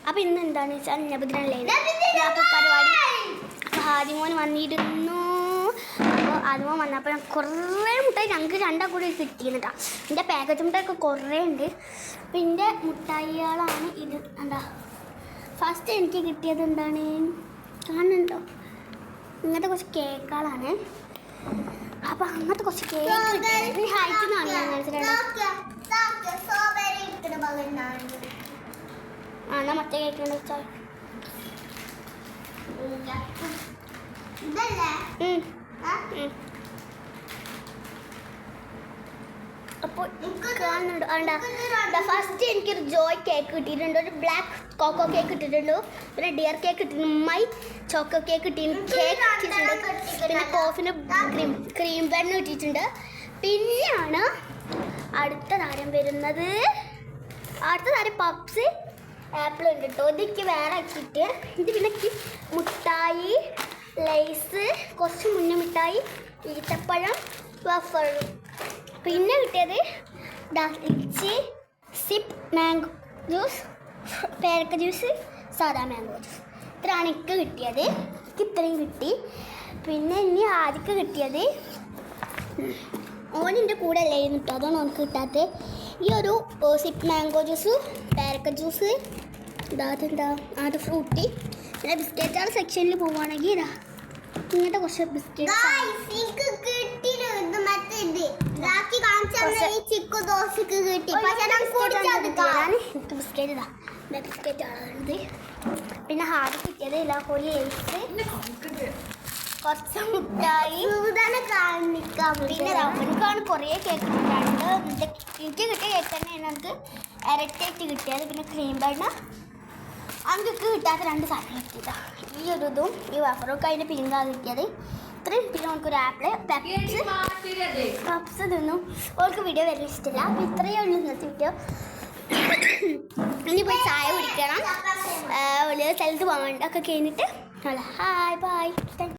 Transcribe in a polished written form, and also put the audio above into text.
അപ്പോൾ ഇന്ന് എന്താണെന്ന് വെച്ചാൽ നബിദിനല്ലേ അപ്പോൾ പരിപാടി. ആദ്യമോൻ വന്നിരുന്നു. അപ്പോൾ ആദ്യമോൻ വന്നപ്പോൾ ഞാൻ കുറേ മുട്ടായി ഞങ്ങൾക്ക് രണ്ടാം കൂടി കിട്ടിയിരുന്നിട്ടാ. എൻ്റെ പാക്കറ്റ് മുട്ടായൊക്കെ കുറേ ഉണ്ട്. അപ്പം എൻ്റെ മുട്ടായികളാണ് ഇത്. എന്താ ഫസ്റ്റ് എനിക്ക് കിട്ടിയത് എന്താണ് കാണുന്നുണ്ടോ? ഇങ്ങനത്തെ കുറച്ച് കേക്കുകളാണ്. അപ്പം അങ്ങനത്തെ കുറച്ച് കേക്ക് ഹൈറ്റ് എന്നാ മറ്റേ കേക്കുണ്ട് വെച്ചാൽ അപ്പോൾ കാണുന്നുണ്ട്. ഫസ്റ്റ് എനിക്കൊരു ജോയ് കേക്ക് കിട്ടിയിട്ടുണ്ട്, ഒരു ബ്ലാക്ക് കോക്കോ കേക്ക് കിട്ടിയിട്ടുണ്ട്, പിന്നെ ഡിയർ കേക്ക് കിട്ടിയിട്ടുണ്ട്, മൈ ചോക്കോ കേക്ക് കിട്ടിയിട്ടുണ്ട്, കേക്ക് കിട്ടിയിട്ടുണ്ട്, പിന്നെ കോഫിന് ക്രീം ബണ്ണ് കിട്ടിയിട്ടുണ്ട്. പിന്നെയാണ് അടുത്ത താരം വരുന്നത്. അടുത്ത താരം പപ്സ് ആപ്പിൾ ഉണ്ട് കേട്ടോ. ഇതൊക്കെ വേറെ ആക്കിയിട്ട് ഇത് പിന്നെ മുട്ടായി ലൈസ്, കുറച്ച് മുന്നേ മിഠായി, ഈത്തപ്പഴം, വഫർ. പിന്നെ കിട്ടിയത് ലിച്ചി, സിപ്പ് മാംഗോ ജ്യൂസ്, പേരക്ക ജ്യൂസ്, സാദാ മാംഗോ ജ്യൂസ്. ഇത്രയാണ് എനിക്ക് കിട്ടിയത്. എനിക്ക് ഇത്രയും കിട്ടി. പിന്നെ ഇനി ആദ്യക്ക് കിട്ടിയത് ഓനിൻ്റെ കൂടെ അല്ലായിരുന്നു കേട്ടോ, അതാണ് ഓനക്ക് കിട്ടാത്തത്. ഈ ഒരു സിപ്പ് മാംഗോ ജ്യൂസ്, പേരക്ക ജ്യൂസ്, അതെന്താ അത് ഫ്രൂട്ടി. പിന്നെ ബിസ്ക്കറ്റുകൾ സെക്ഷനിൽ പോവുകയാണെങ്കിൽ ഇതാ ഇങ്ങനത്തെ കുറച്ച് ബിസ്ക്കറ്റ്. ബിസ്ക്കറ്റ് ഇതാ ബിസ്ക്കറ്റ് ആണത്. പിന്നെ ഹാർഡ് കിട്ടിയത് ഇല്ല ഒരു ലേസ്, കുറച്ച് മുട്ടായി. പിന്നെ എനിക്കാണ് കുറേ കേക്ക് കിട്ടാറുണ്ട്. എനിക്ക് കിട്ടിയ കേക്ക് തന്നെയാണ് നമുക്ക് ഇരട്ടിയായിട്ട് കിട്ടിയത്. പിന്നെ ക്രീം ബണ്ണ് അങ്ങക്ക് കിട്ടാത്ത രണ്ട് സാധനം കിട്ടിയതാണ്. ഈ ഒരു ഇതും ഈ വഫറൊക്കെ അതിൻ്റെ പിങ്കാണ് കിട്ടിയത്. ഇത്രയും പിന്നെ നമുക്കൊരു ആപ്പിള് പപ്സ് തിന്നും. അവർക്ക് വീഡിയോ വലിയ ഇഷ്ടമില്ല. അപ്പോൾ ഇത്രയേ ഉള്ളൂ ഇന്നത്തെ വീഡിയോ. ഇനി പോയി ചായ കുടിക്കണം, വലിയ സ്ഥലത്ത് പോകാൻ വേണ്ടി ഒക്കെ കഴിഞ്ഞിട്ട് ഹായ് ബൈ.